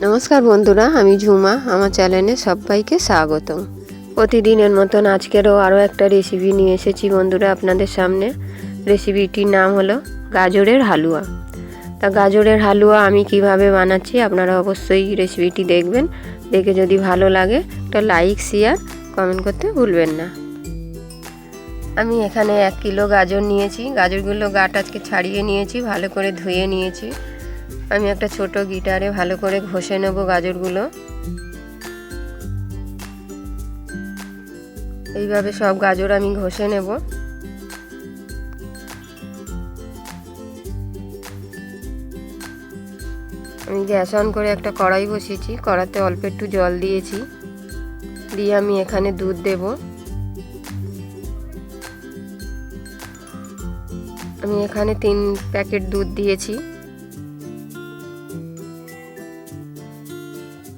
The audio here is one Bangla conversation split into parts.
নমস্কার বন্ধুরা, আমি ঝুমা। আমার চ্যানেলে সবাইকে স্বাগতম। প্রতিদিনের মতন আজকেরও আরও একটা রেসিপি নিয়ে এসেছি বন্ধুরা আপনাদের সামনে। রেসিপিটির নাম হলো গাজরের হালুয়া। তা গাজরের হালুয়া আমি কিভাবে বানাচ্ছি আপনারা অবশ্যই রেসিপিটি দেখবেন। দেখে যদি ভালো লাগে একটা লাইক, শেয়ার, কমেন্ট করতে ভুলবেন না। আমি এখানে 1 কিলো গাজর নিয়েছি। গাজরগুলো গাটা আজকে ছাড়িয়ে নিয়েছি, ভালো করে ধুয়ে নিয়েছি। আমি একটা ছোট গিটারে ভালো করে ঘষে নেব গাজরগুলো। এইভাবে সব গাজর আমি ঘষে নেব। আমি গ্যাস অন করে একটা কড়াই বসিয়েছি। কড়াতে অল্প একটু জল দিয়েছি, দিয়ে আমি এখানে দুধ দেব। আমি এখানে 3 প্যাকেট দুধ দিয়েছি।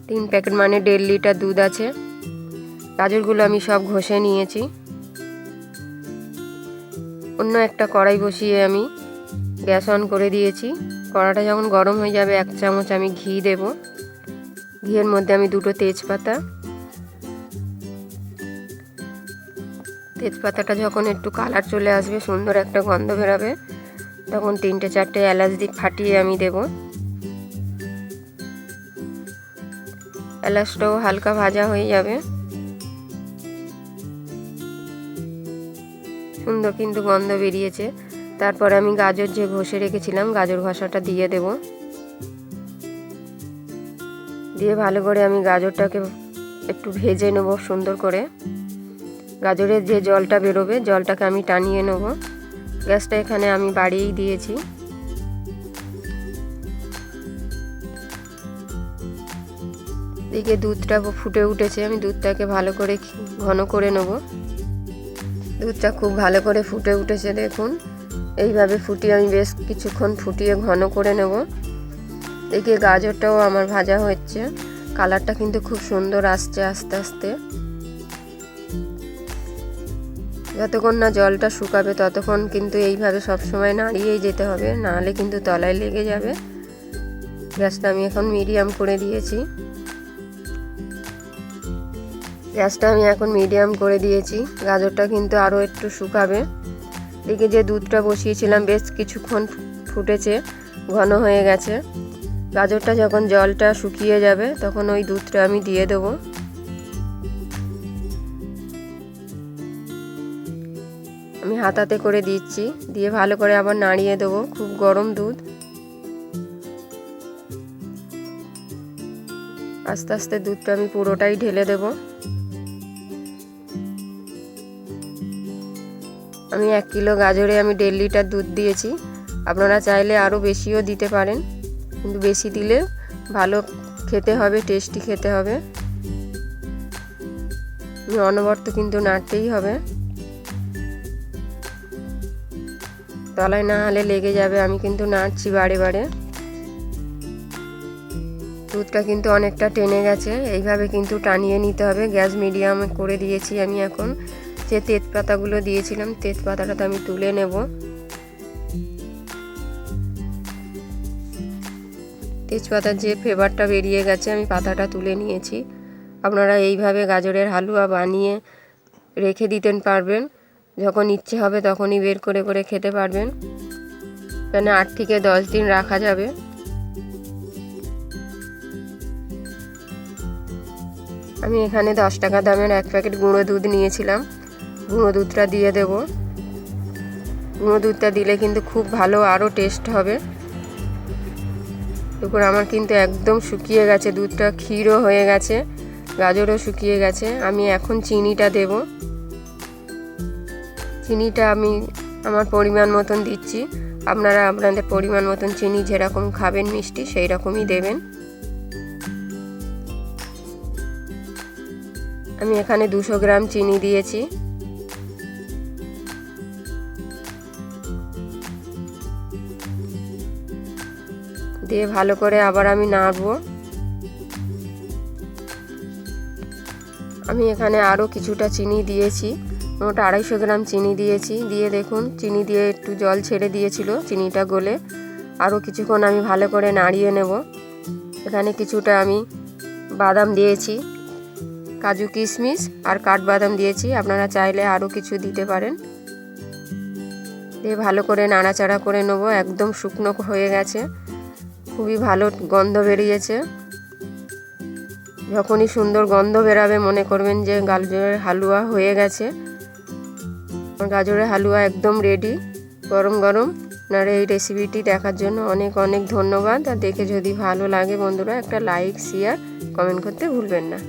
3 প্যাকেট মানে 1.5 লিটার দুধ আছে। গাজরগুলো আমি সব ঘষে নিয়েছি। অন্য একটা কড়াই বসিয়ে আমি গ্যাস অন করে দিয়েছি। কড়াটা যখন গরম হয়ে যাবে 1 চামচ আমি ঘি দেব। ঘিয়ের মধ্যে আমি 2টো তেজপাতাটা যখন একটু কালার চলে আসবে, সুন্দর একটা গন্ধ বেরোবে, তখন 3-4টে এলাচ ফাটিয়ে আমি দেব। এলাচটাও হালকা ভাজা হয়ে যাবে, সুন্দর কিন্তু গন্ধ বেরিয়েছে। তারপরে আমি গাজর যে ঘষে রেখেছিলাম, গাজর ঘষাটা দিয়ে দেব। দিয়ে ভালো করে আমি গাজরটাকে একটু ভেজে নেব সুন্দর করে। গাজরের যে জলটা বেরোবে, জলটাকে আমি টানিয়ে নেব। গ্যাসটা এখানে আমি বাড়িয়েই দিয়েছি। এদিকে দুধটা ফুটে উঠেছে, আমি দুধটাকে ভালো করে ঘন করে নেব। দুধটা খুব ভালো করে ফুটে উঠেছে, দেখুন। এইভাবে ফুটিয়ে আমি বেশ কিছুক্ষণ ফুটিয়ে ঘন করে নেব। এদিকে গাজরটাও আমার ভাজা হচ্ছে, কালারটা কিন্তু খুব সুন্দর আসছে আস্তে আস্তে। যতক্ষণ না জলটা শুকাবে ততক্ষণ কিন্তু এইভাবে সবসময় নাড়িয়েই যেতে হবে, নাহলে কিন্তু তলায় লেগে যাবে। গ্যাসটা আমি এখন মিডিয়াম করে দিয়েছি। গাজরটা কিন্তু আরও একটু শুকাবে। এদিকে যে দুধটা বসিয়েছিলাম বেশ কিছুক্ষণ ফুটেছে, ঘন হয়ে গেছে। গাজরটা যখন জলটা শুকিয়ে যাবে তখন ওই দুধটা আমি দিয়ে দেবো। আমি হাতাতে করে দিচ্ছি, দিয়ে ভালো করে আবার নাড়িয়ে দেবো। খুব গরম দুধ। আস্তে আস্তে দুধটা আমি পুরোটাই ঢেলে দেব। আমি 1 কিলো গাজরে আমি 1.5 লিটার দুধ দিয়েছি। আপনারা চাইলে আরও বেশিও দিতে পারেন, কিন্তু বেশি দিলে ভালো খেতে হবে, টেস্টি খেতে হবে। অনবরত কিন্তু নাড়তেই হবে, তলায় না হলে লেগে যাবে। আমি কিন্তু নাড়ছি বারে বারে। দুধটা কিন্তু অনেকটা টেনে গেছে, এইভাবে কিন্তু টানিয়ে নিতে হবে। গ্যাস মিডিয়াম করে দিয়েছি। আমি এখন যে তেজপাতাগুলো দিয়েছিলাম, তেজপাতাটা আমি তুলে নেব। তেজপাতার যে ফ্লেভারটা বেরিয়ে গেছে, আমি পাতাটা তুলে নিয়েছি। আপনারা এইভাবে গাজরের হালুয়া বানিয়ে রেখে দিতে পারবেন, যখন ইচ্ছে হবে তখনই বের করে করে খেতে পারবেন। মানে 8 থেকে 10 দিন রাখা যাবে। আমি এখানে 10 টাকা দামের 1 প্যাকেট গুঁড়ো দুধ নিয়েছিলাম। গুঁড়ো দুধটা দিয়ে দেব। গুঁড়ো দুধটা দিলে কিন্তু খুব ভালো, আরও টেস্ট হবে। এরপর আমার কিন্তু একদম শুকিয়ে গেছে দুধটা, ক্ষীরও হয়ে গেছে, গাজরও শুকিয়ে গেছে। আমি এখন চিনিটা দেব। চিনিটা আমি আমার পরিমাণ মতন দিচ্ছি। আপনারা আপনাদের পরিমাণ মতন চিনি যেরকম খাবেন মিষ্টি সেই রকমই দেবেন। আমি এখানে 200 গ্রাম চিনি দিয়েছি। দিয়ে ভালো করে আবার আমি নাড়বো। আমি এখানে আরও কিছুটা চিনি দিয়েছি, মোট 250 গ্রাম চিনি দিয়েছি। দিয়ে দেখুন, চিনি দিয়ে একটু জল ছেড়ে দিয়েছিল, চিনিটা গলে। আরও কিছুক্ষণ আমি ভালো করে নাড়িয়ে নেব। এখানে কিছুটা আমি বাদাম দিয়েছি, কাজু কিশমিশ আর কাঠবাদাম দিয়েছি, আপনারা চাইলে আরও কিছু দিতে পারেন। দিয়ে ভালো করে নাড়াচাড়া করে নেব। একদম শুকনো হয়ে গেছে, খুবই ভালো গন্ধ বেরিয়েছে। যখনই সুন্দর গন্ধ বেরাবে মনে করবেন যে গাজরের হালুয়া হয়ে গেছে। গাজরের হালুয়া একদম রেডি। গরম গরম আপনারা এই রেসিপিটি দেখার জন্য অনেক অনেক ধন্যবাদ। আর দেখে যদি ভালো লাগে বন্ধুরা একটা লাইক, শেয়ার, কমেন্ট করতে ভুলবেন না।